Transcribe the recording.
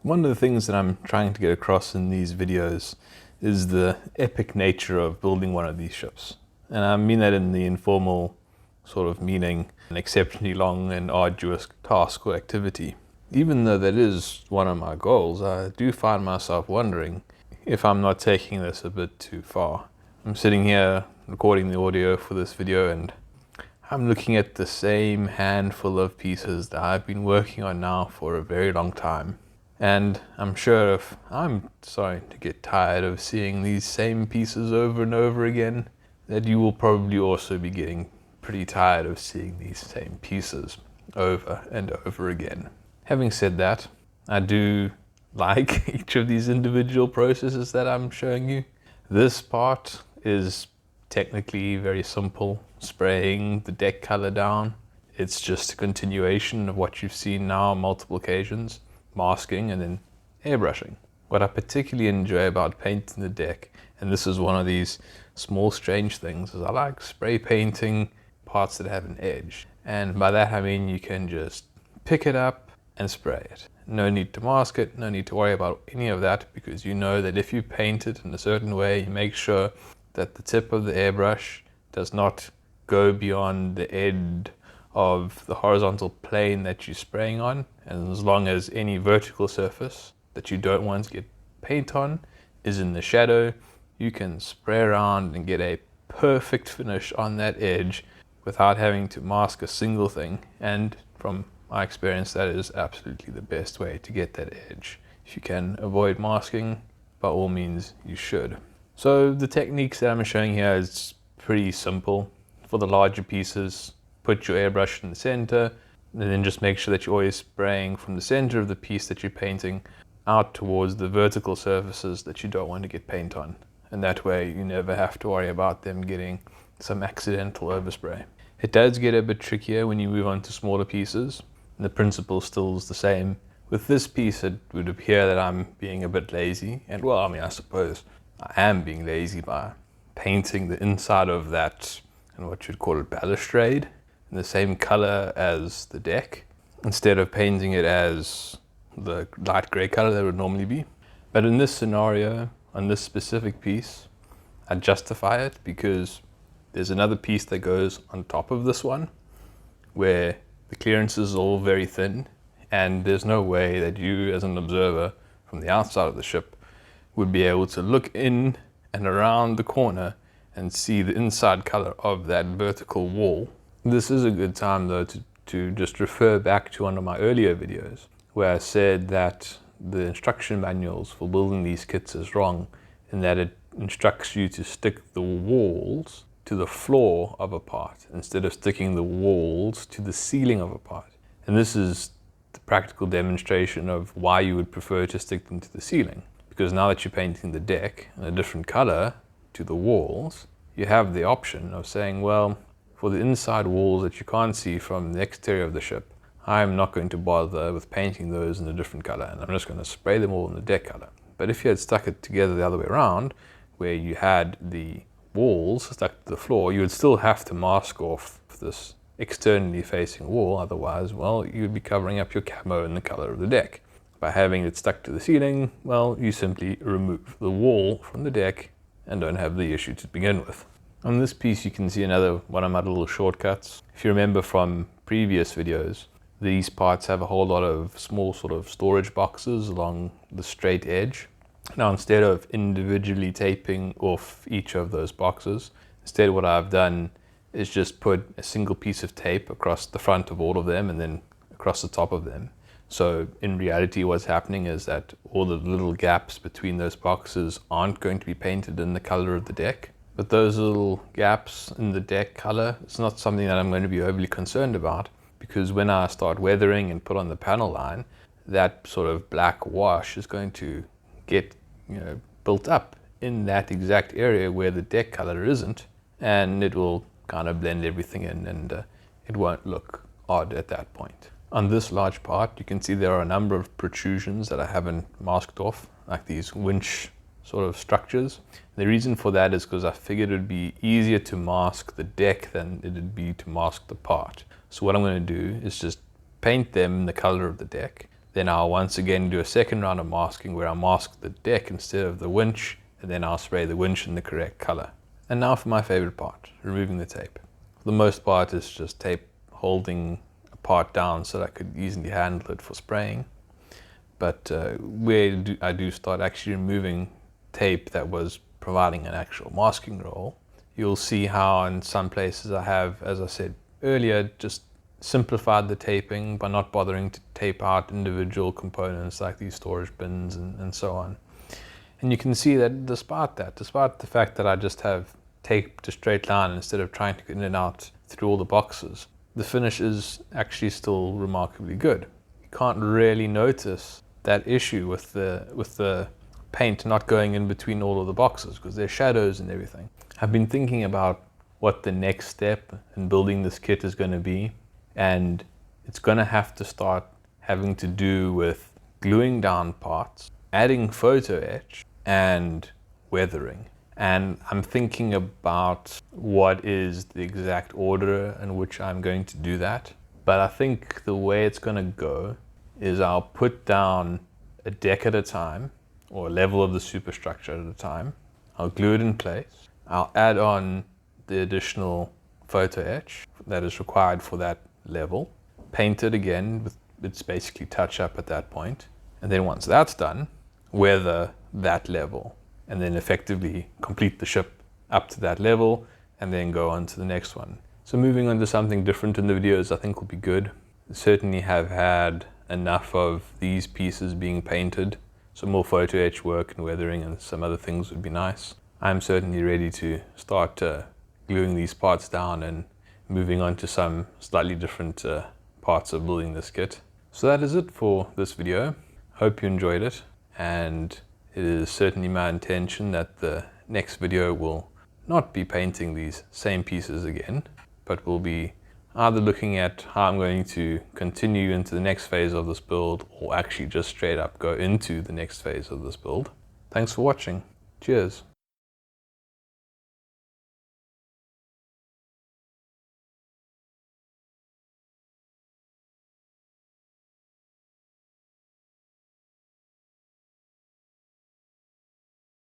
One of the things that I'm trying to get across in these videos is the epic nature of building one of these ships. And I mean that in the informal sort of meaning, an exceptionally long and arduous task or activity. Even though that is one of my goals, I do find myself wondering if I'm not taking this a bit too far. I'm sitting here recording the audio for this video and I'm looking at the same handful of pieces that I've been working on now for a very long time. And I'm sure if I'm starting to get tired of seeing these same pieces over and over again, that you will probably also be getting pretty tired of seeing these same pieces over and over again. Having said that, I do like each of these individual processes that I'm showing you. This part is technically very simple, spraying the deck color down. It's just a continuation of what you've seen now on multiple occasions. Masking and then airbrushing. What I particularly enjoy about painting the deck, and this is one of these small strange things, is I like spray painting parts that have an edge. And by that I mean you can just pick it up and spray it. No need to mask it, no need to worry about any of that, because you know that if you paint it in a certain way, you make sure that the tip of the airbrush does not go beyond the end of the horizontal plane that you're spraying on, and as long as any vertical surface that you don't want to get paint on is in the shadow, you can spray around and get a perfect finish on that edge without having to mask a single thing. And from my experience, that is absolutely the best way to get that edge. If you can avoid masking, by all means you should. So the techniques that I'm showing here is pretty simple. For the larger pieces, put your airbrush in the center, and then just make sure that you're always spraying from the center of the piece that you're painting out towards the vertical surfaces that you don't want to get paint on. And that way you never have to worry about them getting some accidental overspray. It does get a bit trickier when you move on to smaller pieces. The principle still is the same. With this piece, it would appear that I'm being a bit lazy. And well, I mean, I suppose I am being lazy by painting the inside of that, and what you'd call it, balustrade, in the same color as the deck, instead of painting it as the light gray color that would normally be. But in this scenario, on this specific piece, I justify it because there's another piece that goes on top of this one where the clearance is all very thin, and there's no way that you as an observer from the outside of the ship would be able to look in and around the corner and see the inside color of that vertical wall. This is a good time though to just refer back to one of my earlier videos where I said that the instruction manuals for building these kits is wrong, in that it instructs you to stick the walls to the floor of a part instead of sticking the walls to the ceiling of a part. And this is the practical demonstration of why you would prefer to stick them to the ceiling, because now that you're painting the deck in a different color to the walls, you have the option of saying, well, for the inside walls that you can't see from the exterior of the ship, I'm not going to bother with painting those in a different color, and I'm just going to spray them all in the deck color. But if you had stuck it together the other way around, where you had the walls stuck to the floor, you would still have to mask off this externally facing wall. Otherwise, well, you'd be covering up your camo in the color of the deck. By having it stuck to the ceiling, well, you simply remove the wall from the deck and don't have the issue to begin with. On this piece, you can see another one of my little shortcuts. If you remember from previous videos, these parts have a whole lot of small sort of storage boxes along the straight edge. Now, instead of individually taping off each of those boxes, instead what I've done is just put a single piece of tape across the front of all of them and then across the top of them. So in reality, what's happening is that all the little gaps between those boxes aren't going to be painted in the color of the deck. But those little gaps in the deck color, it's not something that I'm going to be overly concerned about, because when I start weathering and put on the panel line, that sort of black wash is going to get built up in that exact area where the deck color isn't, and it will kind of blend everything in, and it won't look odd at that point. On this large part, you can see there are a number of protrusions that I haven't masked off, like these winch sort of structures. The reason for that is because I figured it would be easier to mask the deck than it would be to mask the part. So what I'm going to do is just paint them in the color of the deck, Then I'll once again do a second round of masking where I mask the deck instead of the winch, and then I'll spray the winch in the correct color. And now for my favorite part, removing the tape. For the most part, it's just tape holding a part down so that I could easily handle it for spraying. But where I do start actually removing tape that was providing an actual masking roll, you'll see how in some places I have, as I said earlier, just simplified the taping by not bothering to tape out individual components like these storage bins and so on. And you can see that despite the fact that I just have taped a straight line instead of trying to get in and out through all the boxes, the finish is actually still remarkably good. You can't really notice that issue with the paint not going in between all of the boxes because there's shadows and everything. I've been thinking about what the next step in building this kit is going to be, and it's going to have to start having to do with gluing down parts, adding photo etch, and weathering. And I'm thinking about what is the exact order in which I'm going to do that. But I think the way it's going to go is I'll put down a deck at a time, or a level of the superstructure at a time. I'll glue it in place. I'll add on the additional photo etch that is required for that level, paint it again with it's basically touch up at that point, and then once that's done, weather that level, and then effectively complete the ship up to that level and then go on to the next one. So moving on to something different in the videos I think will be good. Certainly have had enough of these pieces being painted, so more photo etch work and weathering and some other things would be nice. I'm certainly ready to start gluing these parts down and moving on to some slightly different parts of building this kit. So that is it for this video. Hope you enjoyed it, and it is certainly my intention that the next video will not be painting these same pieces again, but will be either looking at how I'm going to continue into the next phase of this build, or actually just straight up go into the next phase of this build. Thanks for watching. Cheers.